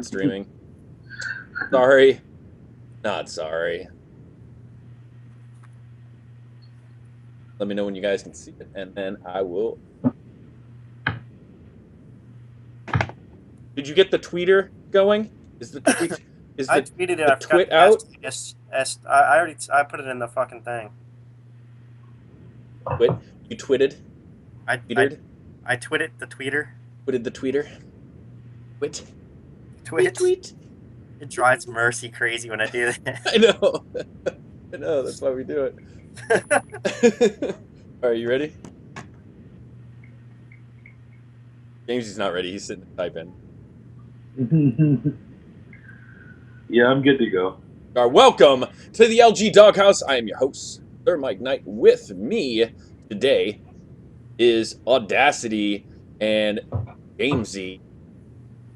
Streaming. Sorry. Not sorry. Let me know when you guys can see it, and then I will. Did you get the tweeter going? Is the tweet? I tweeted it. the I forgot twit to out? I already put it in the fucking thing. Twit? You twitted? I Tweetered? I twitted the tweeter. Twitted the tweeter? Twit? Twit. Tweet? It drives Mercy crazy when I do that. I know. I know. That's why we do it. All right, you ready? James is not ready. He's sitting typing. Yeah, I'm good to go. All right, welcome to the LG Doghouse. I am your host, Sir Mike Knight. With me today is Audacity and Jamesy.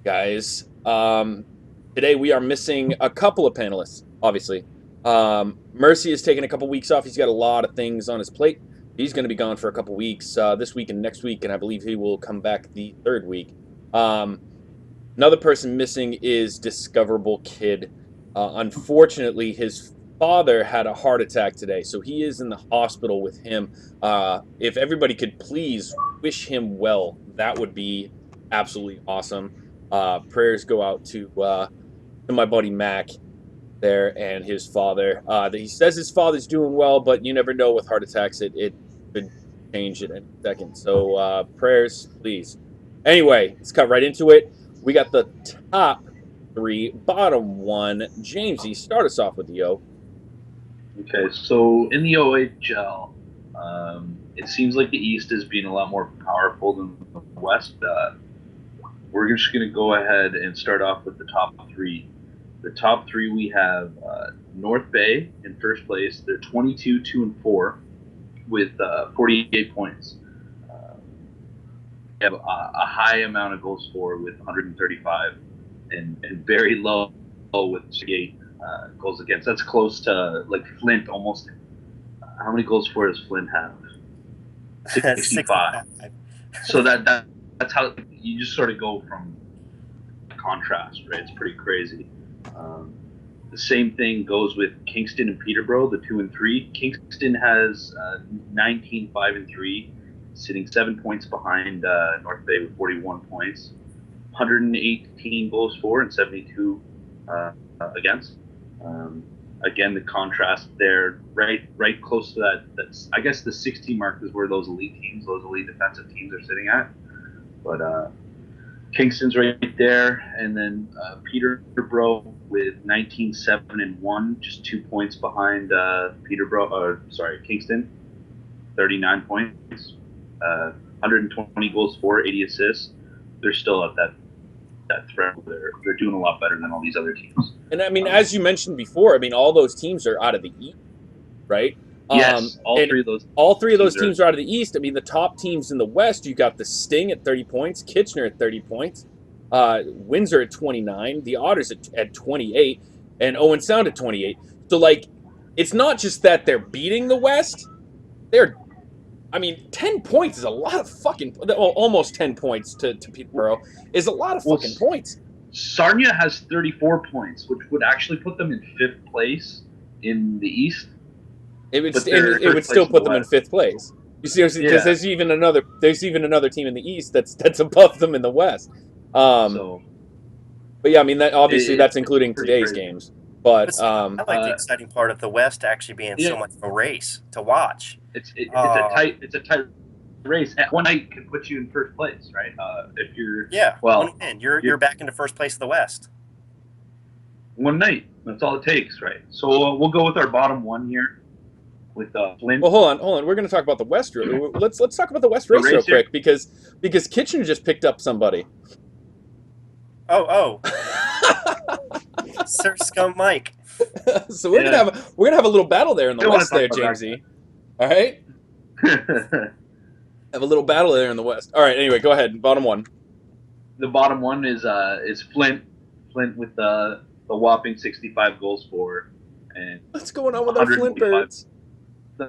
Guys, today we are missing a couple of panelists, obviously. Mercy is taking a couple weeks off. He's got a lot of things on his plate. He's going to be gone for a couple weeks this week and next week, and I believe he will come back the third week. Another person missing is Discoverable Kid. Unfortunately, his father had a heart attack today, so he is in the hospital with him. If everybody could please wish him well, that would be absolutely awesome. Prayers go out to my buddy Mac there and his father. He says his father's doing well, but you never know with heart attacks. It could change at any second. So prayers, please. Anyway, let's cut right into it. We got the top three, bottom one. Jamesy, start us off with the O. Okay, so in the OHL, it seems like the East is being a lot more powerful than the West. We're just going to go ahead and start off with the top three. The top three we have North Bay in first place. They're 22, 2, and 4 with 48 points. They have a high amount of goals for with 135 and very low with 68 goals against. That's close to like Flint almost. How many goals for does Flint have? 65. So that's how you just sort of go from contrast, right? It's pretty crazy. The same thing goes with Kingston and Peterborough, the 2 and 3. Kingston has 19, 5, and 3, sitting 7 points behind North Bay with 41 points, 118 goals for and 72 against. Again, the contrast there, right close to that. That's I guess the 60 mark is where those elite defensive teams are sitting at. But Kingston's right there, and then Peterborough with 19, 7, and 1, just 2 points behind Kingston, 39 points, 120 goals for, 80 assists. They're still at that threat. They're doing a lot better than all these other teams. And I mean, as you mentioned before, I mean, all those teams are out of the East, right? Yes, all three of those teams are out of the East. I mean, the top teams in the West, you got the Sting at 30 points, Kitchener at 30 points, Windsor at 29, the Otters at 28, and Owen Sound at 28. So, like, it's not just that they're beating the West. 10 points is a lot of fucking... almost 10 points to Peterborough is a lot of fucking points. Sarnia has 34 points, which would actually put them in 5th place in the East. It would still put them in 5th place. You see, because there's even another team in the East that's above them in the West. But yeah, I mean that obviously that's including today's games. But I like the exciting part of the West actually being so much of a race to watch. It's a tight race. One night could put you in 1st place, right? If you're you're back into 1st place of the West. One night, that's all it takes, right? So we'll go with our bottom one here. With Flint. Well, hold on. We're going to talk about the West. Let's talk about the West race real quick because Kitchener just picked up somebody. Oh. Sir Scum Mike. So we're gonna have a little battle there in the West there, Jamesy. All right. Have a little battle there in the West. All right. Anyway, go ahead. Bottom one. The bottom one is Flint. Flint with the whopping 65 goals for. And what's going on with our Flint Birds?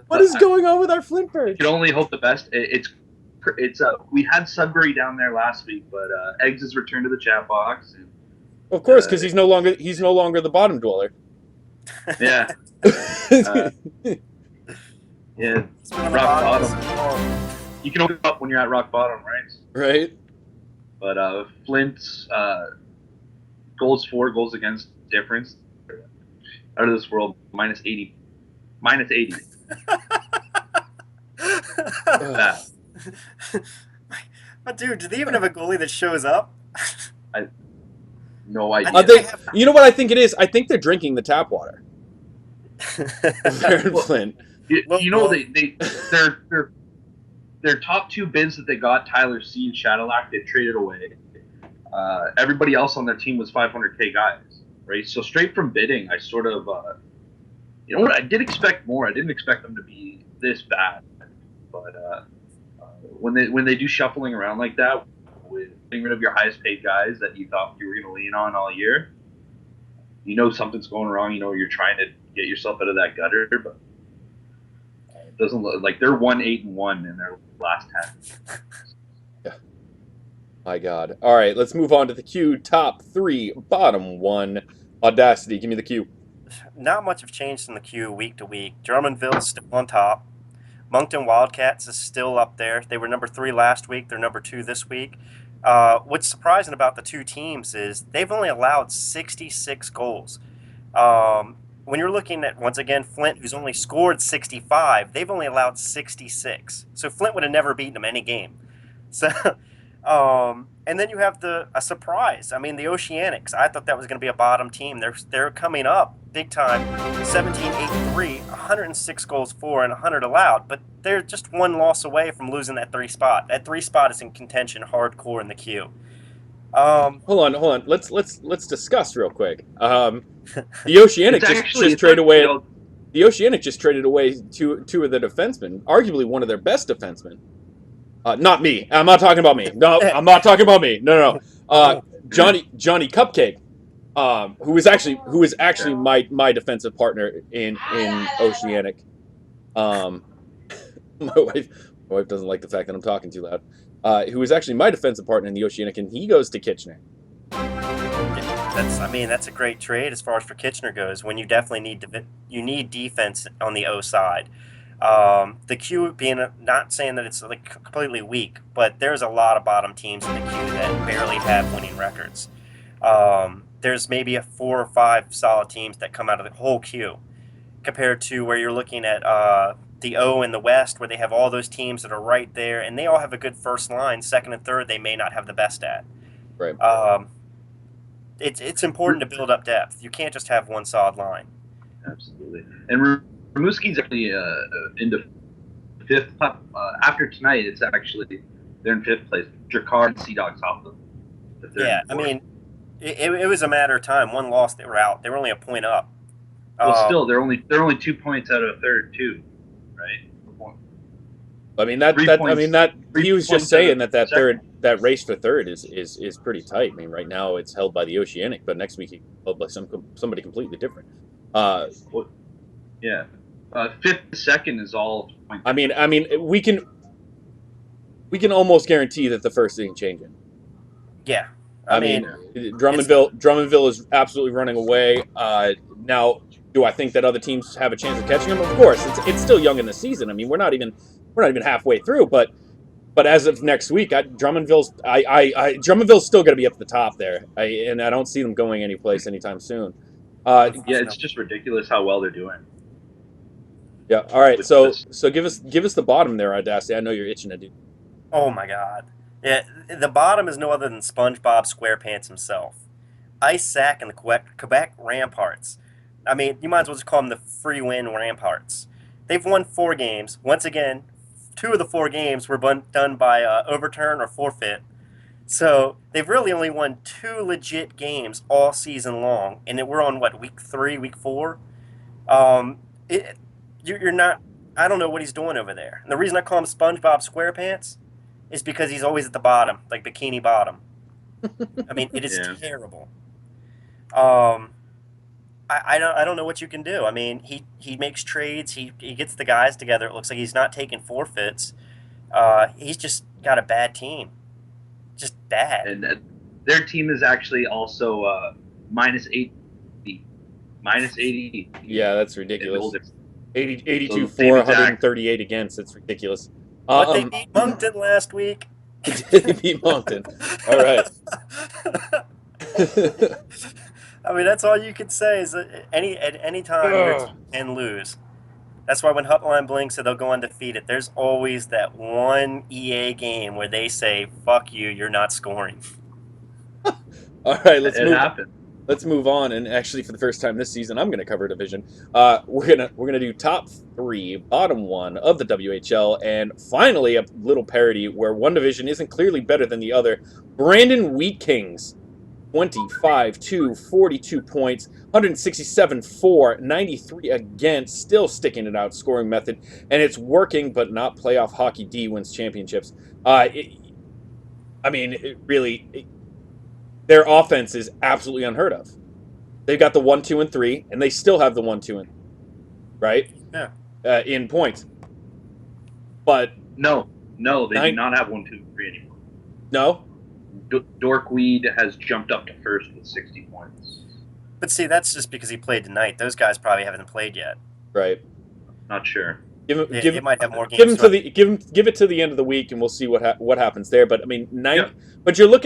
What is going on with our Flint Birds? You can only hope the best. It's we had Sudbury down there last week, but Eggs has returned to the chat box, and Of course, because he's no longer the bottom dweller. Yeah. Yeah. He's been on the Rock bottom bottom. so long. You can only go up when you're at rock bottom, right? Right. But Flint's goals for, goals against difference out of this world, minus 80. Minus 80. That. But dude, do they even have a goalie that shows up? No idea. I think You know what I think it is? I think they're drinking the tap water. Aaron Flint. You know, their top two bids that they got, Tyler C and Shadowlack, they traded away. Everybody else on their team was 500K guys, right? So straight from bidding, I sort of, you know what? I did expect more. I didn't expect them to be this bad, but when they do shuffling around like that, with getting rid of your highest paid guys that you thought you were going to lean on all year, you know something's going wrong. You know you're trying to get yourself out of that gutter, but it doesn't look like they're 1-8-1 in their last 10. Yeah. My God. All right, let's move on to the Q. Top 3, bottom 1. Audacity, give me the Q. Not much have changed in the queue week to week. Drummondville's still on top. Moncton Wildcats is still up there. They were number 3 last week. They're number 2 this week. What's surprising about the two teams is they've only allowed 66 goals. When you're looking at, once again, Flint, who's only scored 65, they've only allowed 66. So Flint would have never beaten them any game. So, and then you have a surprise. I mean, the Oceanics. I thought that was going to be a bottom team. They're coming up big time, 17-8-3, 106 goals for and 100 allowed. But they're just one loss away from losing that 3 spot. That 3 spot is in contention hardcore in the queue. Hold on. Let's discuss real quick. The Oceanic just traded away. The Oceanic just traded away two of the defensemen, arguably one of their best defensemen. Not me. I'm not talking about me. No, I'm not talking about me. No. Johnny Cupcake, who is actually my defensive partner in Oceanic. My wife doesn't like the fact that I'm talking too loud. Who is actually my defensive partner in the Oceanic, and he goes to Kitchener. That's a great trade as far as for Kitchener goes. When you definitely need defense on the O side. The Q being not saying that it's like completely weak, but there's a lot of bottom teams in the Q that barely have winning records. There's maybe 4 or 5 solid teams that come out of the whole Q, compared to where you're looking at the O in the West, where they have all those teams that are right there, and they all have a good first line. Second and third, they may not have the best at. Right. It's important to build up depth. You can't just have one solid line. Absolutely. And Rimouski's actually into 5th. After tonight, it's actually they're in 5th place. Drakkar and Sea Dogs off them. Yeah, I mean, it was a matter of time. One loss, they were out. They were only a point up. Well, still, they're only 2 points out of 3rd too, right? I mean he was just saying that race for 3rd is pretty tight. I mean, right now it's held by the Oceanic, but next week it's held by somebody completely different. Yeah, 5th, 2nd is all. I mean, we can almost guarantee that the first thing changing. Yeah, I mean, Drummondville is absolutely running away. Now, do I think that other teams have a chance of catching them? Of course, it's still young in the season. I mean, we're not even halfway through. But as of next week, Drummondville's still going to be up at the top there, and I don't see them going anyplace anytime soon. Yeah, it's just ridiculous how well they're doing. Yeah. All right. So give us the bottom there, Audacity. I know you're itching to do. Oh my God. Yeah, the bottom is no other than SpongeBob SquarePants himself. Ice Sack and the Quebec Ramparts. I mean, you might as well just call them the free win Ramparts. They've won 4 games. Once again, 2 of the 4 games were done by overturn or forfeit. So they've really only won 2 legit games all season long, and we're on week 3, week 4. You're not. I don't know what he's doing over there. And the reason I call him SpongeBob SquarePants is because he's always at the bottom, like Bikini Bottom. I mean, it is terrible. I don't know what you can do. I mean, he makes trades. He gets the guys together. It looks like he's not taking forfeits. He's just got a bad team. Just bad. And their team is actually also minus 80. Minus 80. Yeah, that's ridiculous. 82 So for, 138 against. It's ridiculous. But they beat Moncton last week. They beat Moncton. All right. I mean, that's all you can say is that at any time your team can lose. That's why when Hotline Bling said they'll go undefeated, there's always that one EA game where they say, "Fuck you, you're not scoring." All right, let's move on. And actually, for the first time this season, I'm going to cover a division. We're gonna do top 3, bottom 1 of the WHL, and finally a little parody where one division isn't clearly better than the other. Brandon Wheat Kings, 25-2, 42 points, 167 for, 93 against, still sticking it out, scoring method, and it's working, but not playoff hockey. D wins championships. Their offense is absolutely unheard of. They've got the 1, 2, and 3, and they still have the 1, 2, and right? Yeah. In points. But no, they do not have 1, 2, and 3 anymore. No? Dorkweed has jumped up to first with 60 points. But see, that's just because he played tonight. Those guys probably haven't played yet. Right. Not sure. It might have more games. Give it to the end of the week, and we'll see what happens there. But I mean, But you look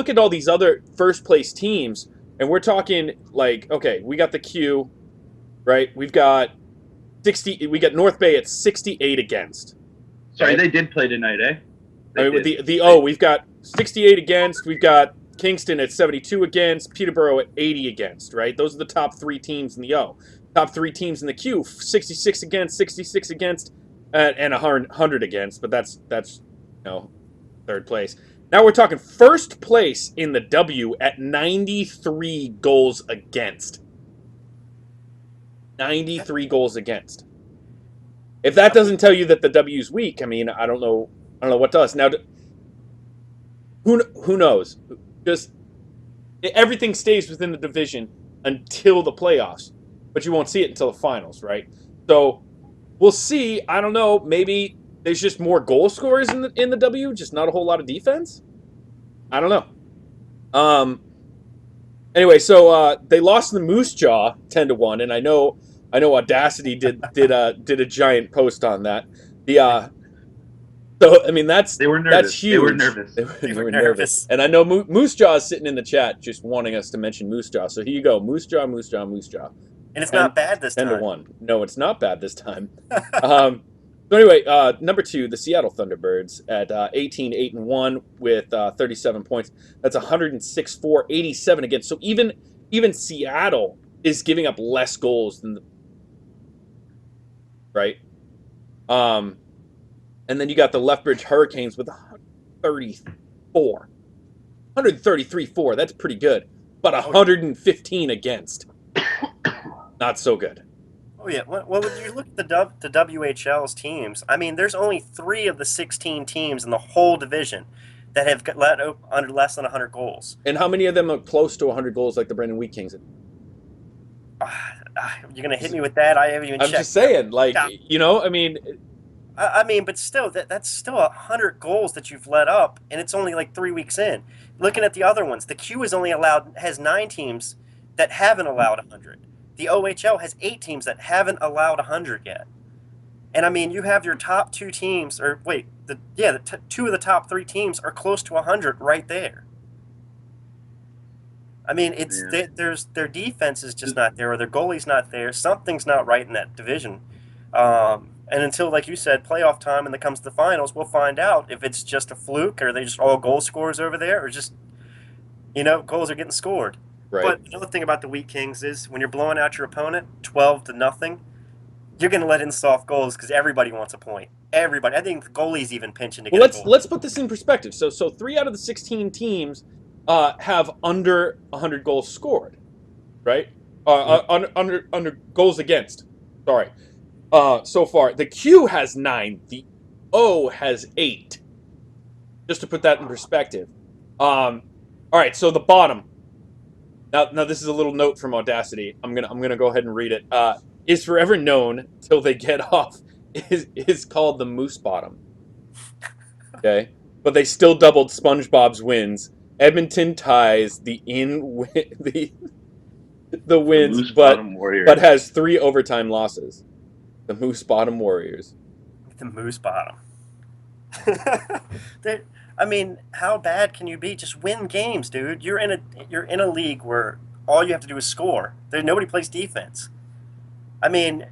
at all these other first place teams, and we're talking like, okay, we got the Q, right? We've got 60. We got North Bay at 68 against. Sorry, right? They did play tonight, eh? We've got 68 against. We've got Kingston at 72 against. Peterborough at 80 against. Right? Those are the top 3 teams in the O. Top 3 teams in the Q: 66 against, 66 against, and 100 against. But that's third place. Now we're talking first place in the W at 93 goals against. 93 goals against. If that doesn't tell you that the W's weak, I mean, I don't know what does. Now, who knows? Just everything stays within the division until the playoffs, but you won't see it until the finals, right? So we'll see. I don't know. Maybe there's just more goal scorers in the W, just not a whole lot of defense. I don't know. Anyway, so they lost the Moose Jaw 10-1, and I know Audacity did a giant post on that. So I mean they were nervous. That's huge. They were nervous. And I know Moose Jaw is sitting in the chat just wanting us to mention Moose Jaw. So here you go, Moose Jaw, Moose Jaw, Moose Jaw. And it's not bad this time. 10-1. No, it's not bad this time. So anyway, number 2, the Seattle Thunderbirds at 18-8-1 with 37 points. That's 106 for, 87 against. So even Seattle is giving up less goals than the right. And then you got the Lethbridge Hurricanes with 133 for. That's pretty good, but 115 against. Not so good. Oh yeah. Well, when you look at the WHL's teams, I mean, there's only 3 of the 16 teams in the whole division that have let under less than 100 goals. And how many of them are close to 100 goals, like the Brandon Wheat Kings? You're gonna hit me with that? I haven't even checked. I'm just saying, like, I mean. I mean, but still, that's still 100 goals that you've let up, and it's only like 3 weeks in. Looking at the other ones, the Q has 9 teams that haven't allowed 100. The OHL has 8 teams that haven't allowed 100 yet. And I mean, you have your top 2 teams, or wait, 2 of the top 3 teams are close to 100 right there. I mean, their defense is just not there, or their goalie's not there. Something's not right in that division. And until, like you said, playoff time and it comes to the finals, we'll find out if it's just a fluke, or are they just all goal scorers over there, or just, goals are getting scored. Right. But another thing about the Wheat Kings is when you're blowing out your opponent 12-0, you're going to let in soft goals because everybody wants a point. Everybody. I think the goalie's even pinching to get a goal. Let's put this in perspective. So 3 out of the 16 teams have under 100 goals scored, right? Under goals against. Sorry. So far, the Q has 9, the O has 8. Just to put that in perspective. All right, so the bottom. Now this is a little note from Audacity. I'm gonna go ahead and read it. Is forever known till they get off. Is called the Moose Bottom. Okay, but they still doubled SpongeBob's wins. Edmonton ties the the The wins, Moose Bottom Warriors. but has 3 overtime losses. The Moose Bottom Warriors. The Moose Bottom. I mean, how bad can you be? Just win games, dude. You're in a league where all you have to do is score. Nobody plays defense. I mean,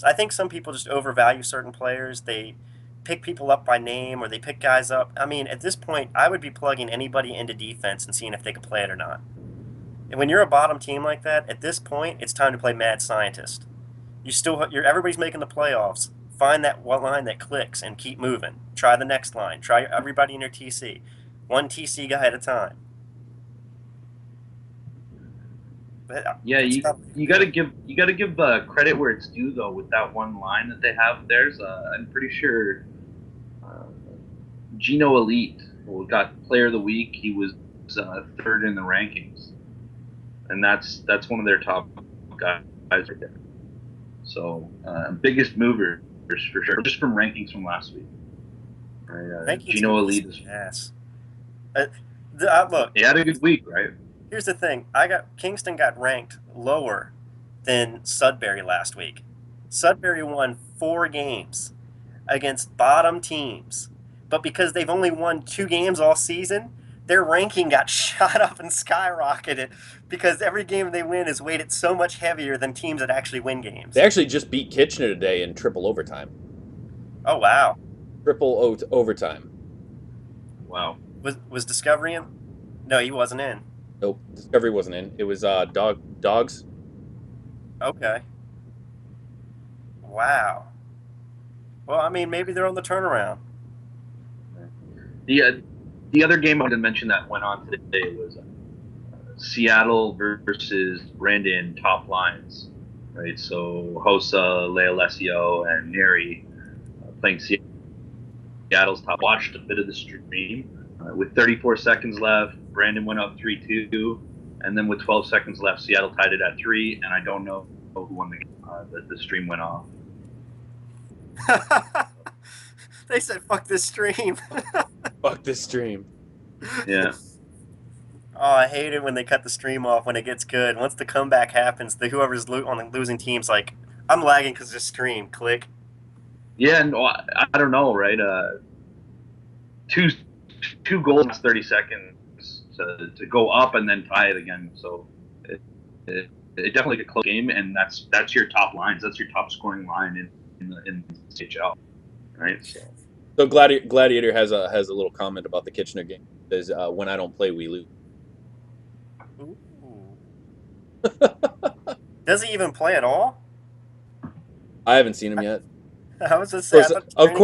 I think some people just overvalue certain players. They pick people up by name or they pick guys up. I mean, at this point, I would be plugging anybody into defense and seeing if they could play it or not. And when you're a bottom team like that, at this point, it's time to play mad scientist. Everybody's making the playoffs. Find that one line that clicks and keep moving. Try the next line. Try everybody in your TC. One TC guy at a time. Yeah, you gotta give credit where it's due though. With that one line that they have, I'm pretty sure Gino Elite got Player of the Week. He was 3rd in the rankings, and that's one of their top guys right there. So biggest movers for sure, just from rankings from last week. Right, Gino Elite is yes. Look, he had a good week, right? Here's the thing. Kingston got ranked lower than Sudbury last week. Sudbury won 4 games against bottom teams. But because they've only won 2 games all season, their ranking got shot up and skyrocketed because every game they win is weighted so much heavier than teams that actually win games. They actually just beat Kitchener today in triple overtime. Oh, wow. Triple overtime. Wow. Was Discovery in? No, he wasn't in. Nope, Discovery wasn't in. It was Dogs. Okay. Wow. Well, I mean, maybe they're on the turnaround. The other game I wanted to mention that went on today was Seattle versus Brandon top lines, right? So Hossa, Lealessio, and Neri playing Seattle's top. Watched a bit of the stream. With 34 seconds left, Brandon went up 3-2, and then with 12 seconds left, Seattle tied it at 3, and I don't know who won the game. The stream went off. They said, fuck this stream. Fuck this stream. Yeah. Oh, I hate it when they cut the stream off when it gets good. Once the comeback happens, whoever's on the losing team's like, I'm lagging because of this stream. Click. Yeah, and I don't know, right? Two goals in 30 seconds to go up and then tie it again. So it definitely a close game, and that's your top lines. That's your top scoring line in the CHL, right? So Gladiator has a little comment about the Kitchener game. It says, when I don't play, we lose. Ooh. Does he even play at all? I haven't seen him yet. I was just saying. Of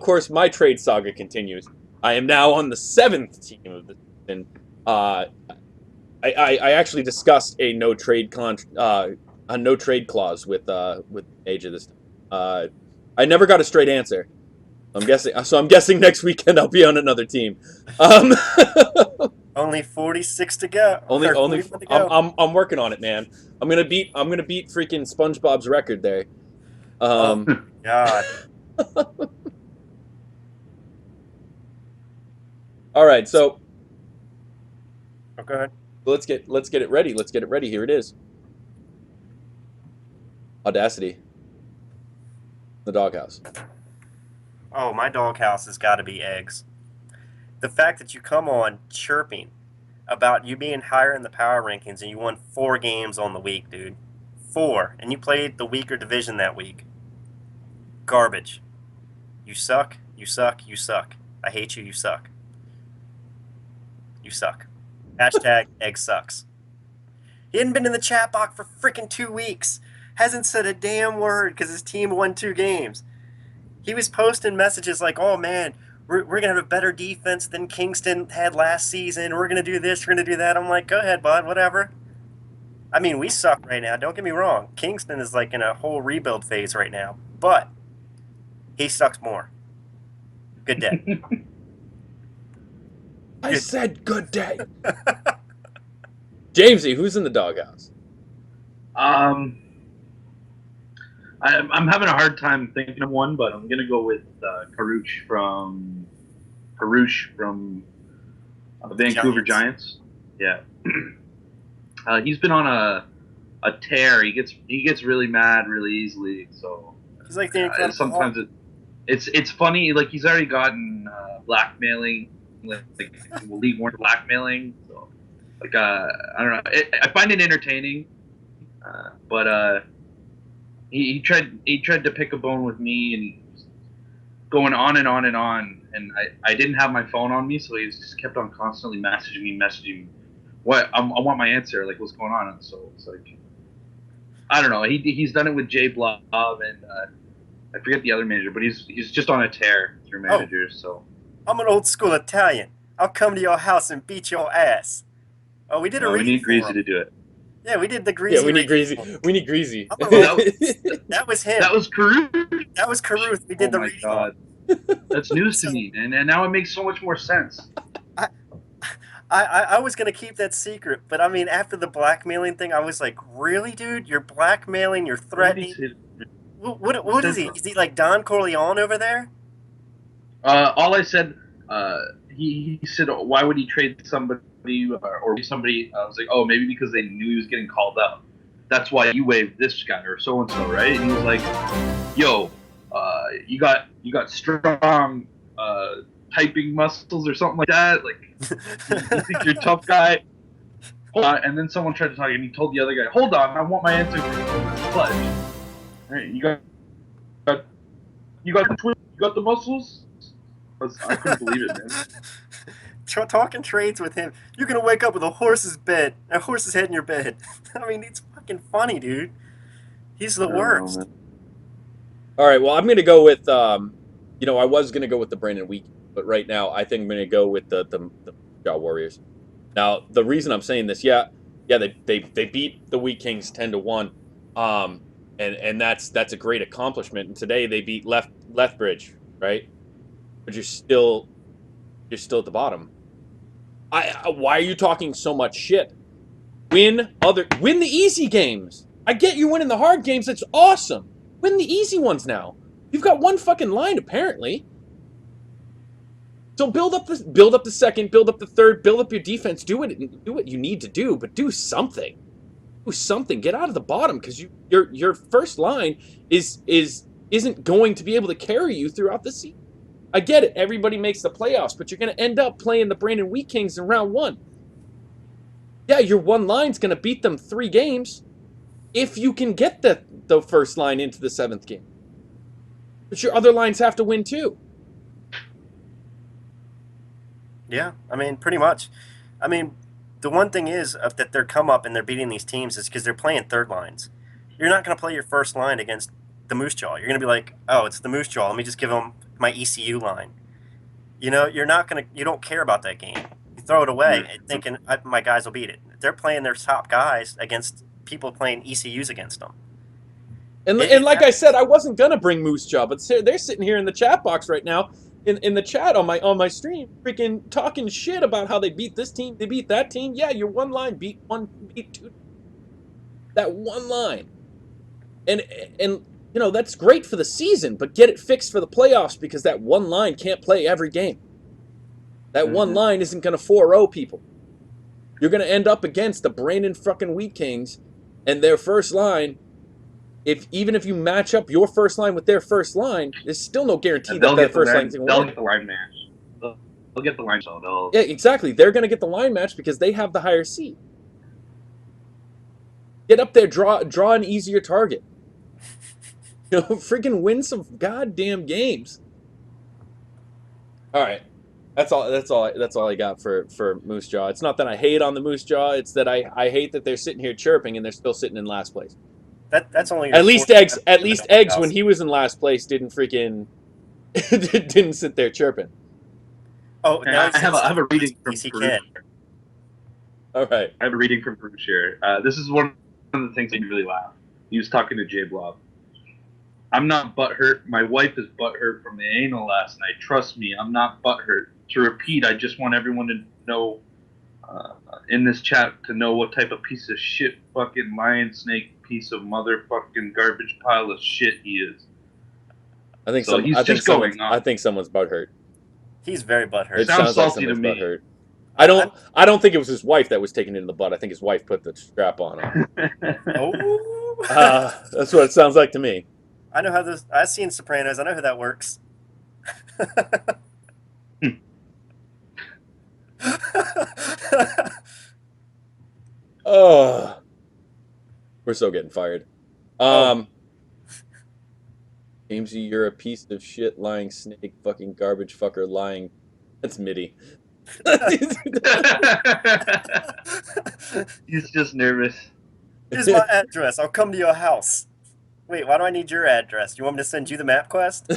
course, my trade saga continues. I am now on the 7th team of the season. I actually discussed a no trade clause with Age of this time. I never got a straight answer. I'm guessing next weekend I'll be on another team. Only 46 to go. Only. I'm working on it, man. I'm gonna beat freaking SpongeBob's record there. Oh God. All right, so. Oh, go ahead. Let's get it ready. Let's get it ready. Here it is. Audacity. The Doghouse. Oh, my Doghouse has got to be eggs. The fact that you come on chirping about you being higher in the power rankings and you won 4 games on the week, dude. 4. And you played the weaker division that week. Garbage. You suck. You suck. You suck. I hate you. You suck. You suck. Hashtag egg sucks. He hadn't been in the chat box for freaking 2 weeks. Hasn't said a damn word because his team won 2 games. He was posting messages like, oh man, we're going to have a better defense than Kingston had last season. We're going to do this, we're going to do that. I'm like, go ahead, bud, whatever. I mean, we suck right now. Don't get me wrong. Kingston is like in a whole rebuild phase right now. But he sucks more. Good day. I said good day. Jamesy, who's in the Doghouse? I'm having a hard time thinking of one, but I'm gonna go with Karuch from Vancouver Giants. Yeah, he's been on a tear. He gets really mad really easily. So He's like the Incredible sometimes Hulk. it's funny. Like he's already gotten blackmailing, like League One blackmailing. So like I don't know. I find it entertaining, but he tried to pick a bone with me and going on and on and on. And I didn't have my phone on me, so he just kept on constantly messaging me. What I want my answer, like what's going on. And so it's like I don't know. He's done it with Jay Blob and I forget the other manager, but he's just on a tear through managers. So I'm an old school Italian. I'll come to your house and beat your ass. Oh, we did a we reading need for Greasy him. to do it. Yeah, we did the Greasy. Yeah, we need reading. Greasy. We need Greasy. I'm a that was him. That was Caruth. That was Caruth. We did Oh the my reading. god, that's news to me, and now it makes so much more sense. I was gonna keep that secret, but I mean, after the blackmailing thing, I was like, really, dude? You're blackmailing? You're threatening? What is he? Is he like Don Corleone over there? All I said, he said, why would he trade somebody or somebody? I was like, oh, maybe because they knew he was getting called up. That's why you waived this guy or so and so, right? And he was like, yo, you got strong typing muscles or something like that. Like, you think you're a tough guy? And then someone tried to talk, and he told the other guy, hold on, I want my answer for pledge. Right, you got the muscles. I couldn't believe it, man. Talking trades with him. You're gonna wake up with a horse's head in your bed. I mean, it's fucking funny, dude. He's the worst. All right, well, I'm gonna go with I was gonna go with the Brandon Week, but right now I think I'm gonna go with the Warriors. Now, the reason I'm saying this, they beat the Wheat Kings 10-1, and that's a great accomplishment. And today they beat Lethbridge, right? But you're still at the bottom. Why are you talking so much shit? Win the easy games. I get you winning the hard games. That's awesome. Win the easy ones now. You've got one fucking line apparently. So build up the second, build up the third, build up your defense. Do what you need to do, but do something. Do something. Get out of the bottom because your first line isn't going to be able to carry you throughout the season. I get it. Everybody makes the playoffs, but you're going to end up playing the Brandon Wheat Kings in round 1. Yeah, your one line's going to beat them 3 games if you can get the first line into the 7th game. But your other lines have to win too. Yeah, I mean, pretty much. I mean, the one thing is that they're come up and they're beating these teams is because they're playing third lines. You're not going to play your first line against the Moose Jaw. You're going to be like, oh, it's the Moose Jaw. Let me just give them my ECU line. You know, you don't care about that game. You throw it away thinking my guys will beat it. They're playing their top guys against people playing ECUs against them. And like I said, I wasn't gonna bring Moose Jaw, but they're sitting here in the chat box right now, in the chat on my stream, freaking talking shit about how they beat this team, they beat that team. Yeah, your one line beat 2. That one line, and that's great for the season, but get it fixed for the playoffs because that one line can't play every game. That one line isn't gonna 4-0 people. You're gonna end up against the Brandon fucking Wheat Kings and their first line. Even if you match up your first line with their first line, there's still no guarantee that their first line's going to win. They'll get the line match. They'll get the line, so yeah, exactly. They're going to get the line match because they have the higher seed. Get up there, draw an easier target. Freaking win some goddamn games. All right, that's all I got for Moose Jaw. It's not that I hate on the Moose Jaw. It's that I hate that they're sitting here chirping and they're still sitting in last place. That's only at least eggs when he was in last place didn't sit there chirping. Oh, now I have a reading from Bruce. All right, I have a reading from Bruce here. This is one of the things that made me really laugh. He was talking to Jay Blob. I'm not butthurt. My wife is butthurt from the anal last night. Trust me, I'm not butthurt. To repeat, I just want everyone to know in this chat to know what type of piece of shit fucking lion snake piece of motherfucking garbage pile of shit he is. I think someone's butthurt. He's very butthurt. It sounds salty like to me. I don't think it was his wife that was taking it in the butt. I think his wife put the strap on him. Oh, That's what it sounds like to me. I know how this. I've seen Sopranos. I know how that works. Oh, we're so getting fired. Jamesy, you're a piece of shit, lying snake, fucking garbage fucker, lying. That's Mitty. He's just nervous. Here's my address. I'll come to your house. Wait, why do I need your address? You want me to send you the map quest?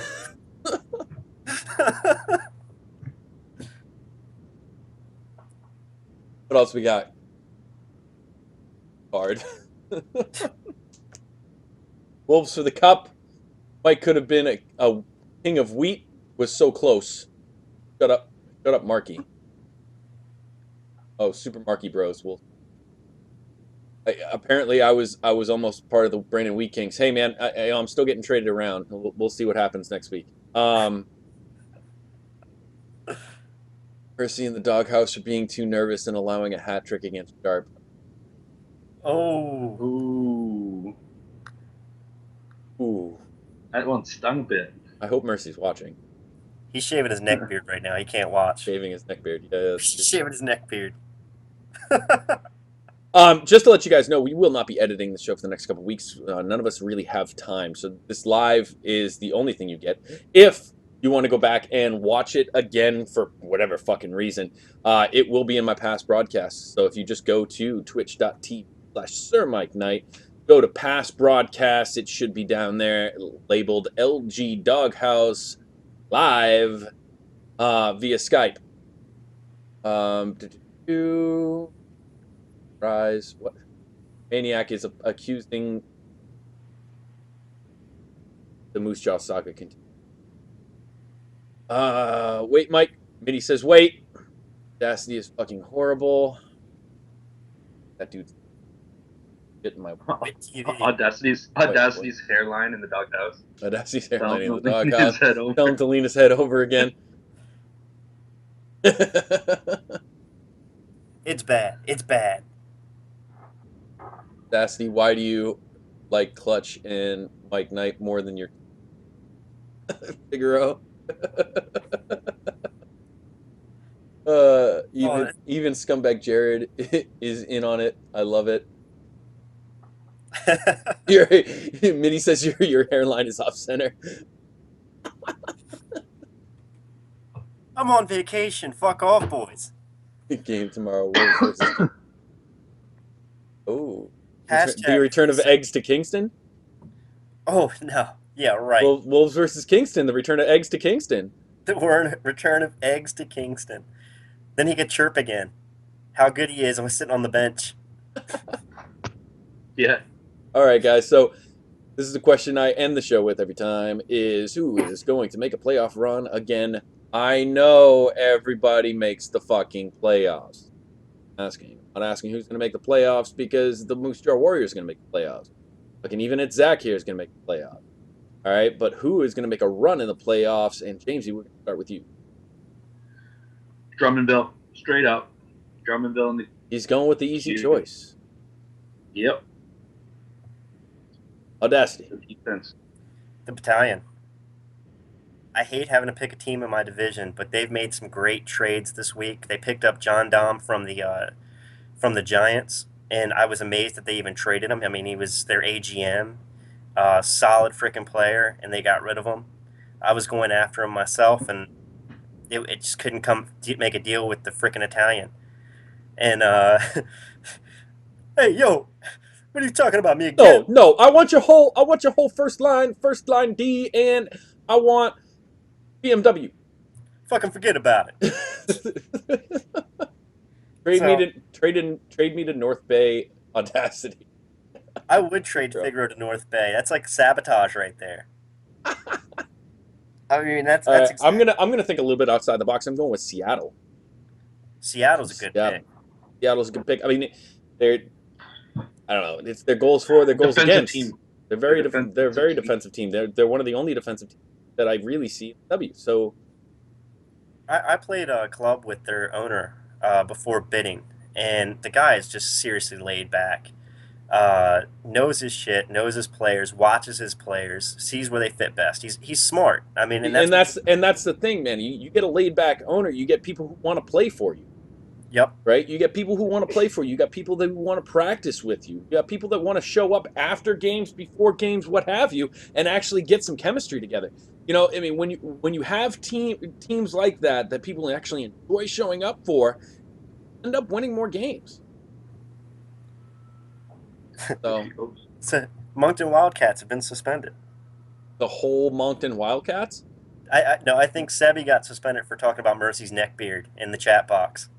What else we got? Hard. Wolves for the cup. Mike could have been a king of wheat. Was so close. Shut up, Marky. Oh, Super Marky Bros. Wolf. Apparently, I was almost part of the Brandon Wheat Kings. Hey, man, I'm still getting traded around. We'll see what happens next week. Percy and the Doghouse are being too nervous and allowing a hat trick against Sharp. Oh. Ooh. Ooh. That one stung a bit. I hope Mercy's watching. He's shaving his neck beard right now. He can't watch. Shaving his neck beard. Yeah, He's shaving his neck beard. Just to let you guys know, we will not be editing the show for the next couple of weeks. None of us really have time, so this live is the only thing you get. If you want to go back and watch it again for whatever fucking reason, it will be in my past broadcasts. So if you just go to twitch.tv/SirMikeKnight, go to past broadcasts, it should be down there labeled LG Doghouse Live via Skype. Rise. What? Maniac is accusing the Moose Jaw saga continue. Wait, Mike. Mitty says, wait. Audacity is fucking horrible. That dude's getting my Audacity's hairline in the Doghouse. Audacity's hairline in the Doghouse. Tell him to lean his head over again. It's bad. It's bad. Audacity, why do you like Clutch and Mike Knight more than your Figaro? Even scumbag Jared is in on it. I love it. Mitty says your hairline is off center. I'm on vacation. Fuck off, boys. Game tomorrow. Wolves versus oh. Hashtag The return of eggs to Kingston? Oh, no. Yeah, right. Wolves versus Kingston. The return of eggs to Kingston. The return of eggs to Kingston. Then he could chirp again. How good he is. I was sitting on the bench. Yeah. All right, guys. So this is the question I end the show with every time is who is going to make a playoff run again? I know everybody makes the fucking playoffs. I'm not asking who's going to make the playoffs because the Moose Jaw Warriors are going to make the playoffs. Fucking even it's Zach here is going to make the playoffs. All right, but who is going to make a run in the playoffs? And Jamesy, we're going to start with you. Drummondville, straight up. Drummondville. And He's going with the easy choice. Yep. Audacity. The defense. The Battalion. I hate having to pick a team in my division, but they've made some great trades this week. They picked up John Dom from the Giants, and I was amazed that they even traded him. I mean, he was their AGM, solid freaking player, and they got rid of him. I was going after him myself, and it just couldn't make a deal with the freaking Italian. And hey, yo, what are you talking about me again? No, I want your whole first line D, and I want BMW. Fucking forget about it. Trade me to North Bay. Audacity. I would trade Figaro to North Bay. That's like sabotage right there. I mean, that's exactly. I'm gonna think a little bit outside the box. I'm going with Seattle. Seattle's a good pick. Seattle's a good pick. I mean, I don't know. It's their goals for, their goals defensive against. Team. They're a very defensive team. They're one of the only defensive teams that I really see in W. So I played a club with their owner before bidding, and the guy is just seriously laid back. Knows his shit, knows his players, watches his players, sees where they fit best. He's smart. I mean, and that's the thing, man. You get a laid back owner, you get people who want to play for you. Yep. Right? You get people who want to play for you. You got people that want to practice with you. You got people that want to show up after games, before games, what have you, and actually get some chemistry together. You know, I mean, when you have teams like that people actually enjoy showing up for, end up winning more games. So Moncton Wildcats have been suspended. The whole Moncton Wildcats? No, I think Sebi got suspended for talking about Mercy's neckbeard in the chat box.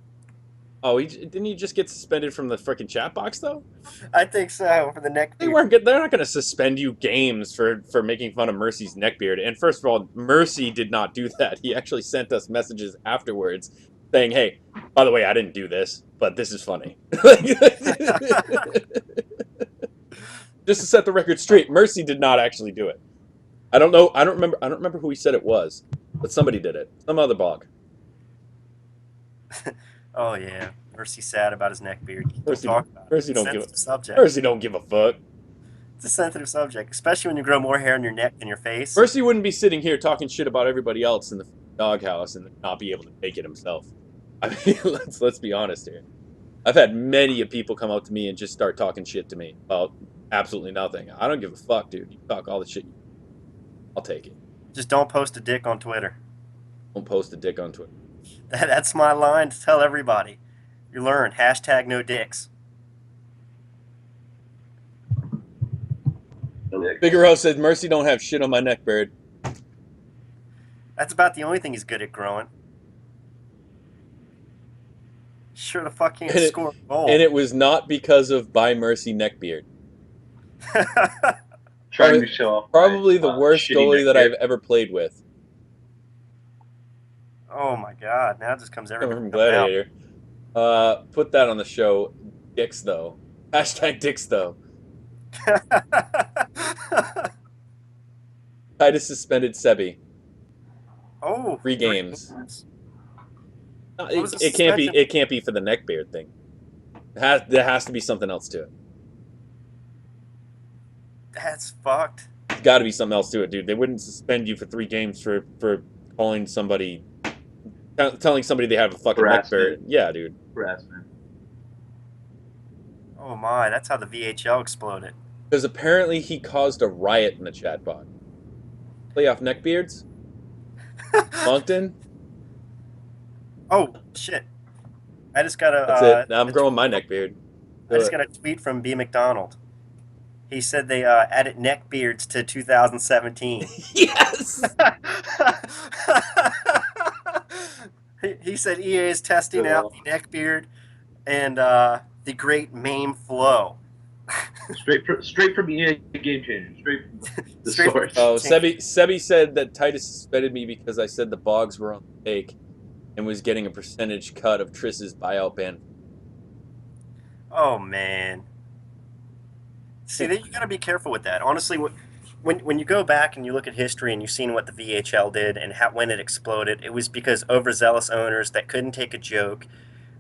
Oh, didn't he just get suspended from the freaking chat box though? I think so, for the neckbeard. They're not going to suspend you games for making fun of Mercy's neckbeard. And first of all, Mercy did not do that. He actually sent us messages afterwards saying, "Hey, by the way, I didn't do this, but this is funny." Just to set the record straight, Mercy did not actually do it. I don't know. I don't remember who he said it was, but somebody did it. Some other blog. Oh yeah, Mercy's sad about his neckbeard. Mercy don't give a fuck. It's a sensitive subject, especially when you grow more hair on your neck than your face. Mercy wouldn't be sitting here talking shit about everybody else in the doghouse and not be able to take it himself. I mean, let's be honest here. I've had many of people come up to me and just start talking shit to me about absolutely nothing. I don't give a fuck, dude. You talk all the shit. I'll take it. Just don't post a dick on Twitter. Don't post a dick on Twitter. That's my line to tell everybody. You learn. # no dicks. Figueroa said, "Mercy don't have shit on my neck, bird." That's about the only thing he's good at growing. Sure the fuck can't score a goal. And it was not because of by Mercy neckbeard. Trying to show off. Probably the worst goalie that I've ever played with. Oh my god! Now it just comes everywhere. From Gladiator. Put that on the show. Dicks though. # Dicks though. Titus suspended Sebi. Oh, 3 games. It can't be for the neckbeard thing. There has to be something else to it. That's fucked. There's got to be something else to it, dude. They wouldn't suspend you for 3 games for calling somebody, telling somebody they have a fucking neckbeard. Yeah, dude. Harassment. Oh my, that's how the VHL exploded. Because apparently he caused a riot in the chat bot. Playoff neckbeards? Moncton? Oh, shit. I just got a... That's it. Now I'm growing my neckbeard. I just got a tweet from B. McDonald. He said they added neckbeards to 2017. Yes! He said EA is testing out the neckbeard and the great MAME flow. straight from EA Game Changer. Straight from the source. Oh, Sebi said that Titus suspended me because I said the Bogs were on the take and was getting a percentage cut of Triss's buyout ban. Oh, man. See, you got to be careful with that. Honestly, when you go back and you look at history and you've seen what the VHL did and when it exploded, it was because overzealous owners that couldn't take a joke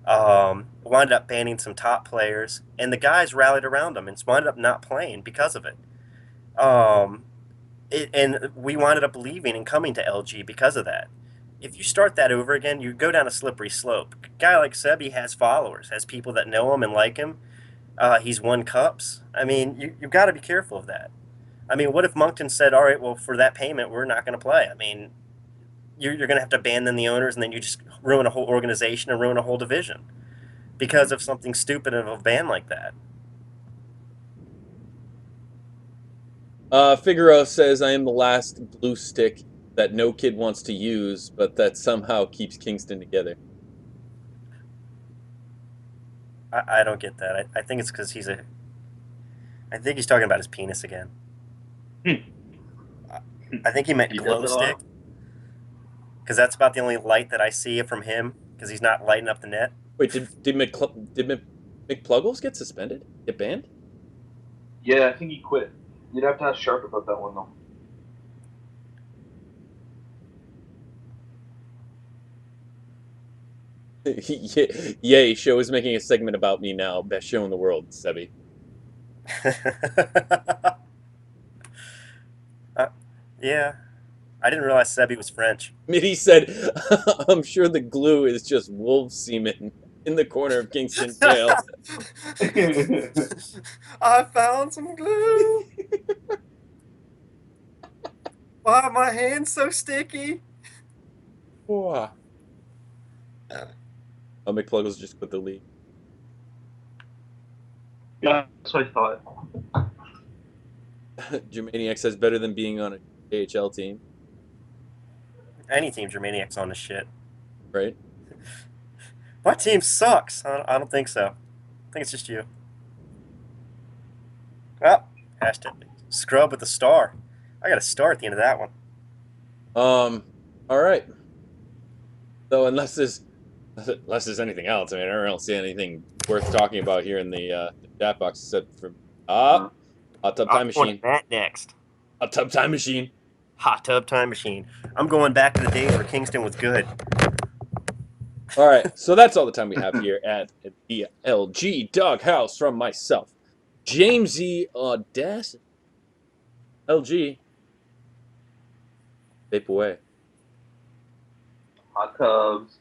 wound up banning some top players, and the guys rallied around them and wound up not playing because of it. And we wound up leaving and coming to LG because of that. If you start that over again, you go down a slippery slope. A guy like Sebi has followers, has people that know him and like him. He's won cups. I mean, you've got to be careful of that. I mean, what if Moncton said, all right, well, for that payment, we're not going to play? I mean, you're going to have to abandon the owners, and then you just ruin a whole organization and ruin a whole division because of something stupid of a ban like that. Figueroa says, I am the last blue stick that no kid wants to use, but that somehow keeps Kingston together. I don't get that. I think it's because I think he's talking about his penis again. I think he meant glow stick. Because that's about the only light that I see from him, because he's not lighting up the net. Wait, did McPluggles get suspended? Get banned? Yeah, I think he quit. You'd have to ask Sharp about that one, though. Yay, show is making a segment about me now. Best show in the world, Sebi. Yeah, I didn't realize Sebi was French. Mitty said, I'm sure the glue is just wolf semen in the corner of Kingston Jail. I found some glue. Why are my hands so sticky? Wow. McPluggles just quit the league. Yeah, that's what I thought. Germaniac says better than being on a AHL team, Any team Germaniac's on this shit. right? My team sucks. I don't think so. I think it's just you. Well, hashtag scrub with a star. I got a star at the end of that one. All right. So unless there's anything else, I mean, I don't see anything worth talking about here in the chat box except for hot tub time machine. That next. Hot tub time machine. Hot tub time machine. I'm going back to the days where Kingston was good. All right, so that's all the time we have here at the LG Doghouse from myself, Jamesy Audacity. LG, vape away. Hot tubs.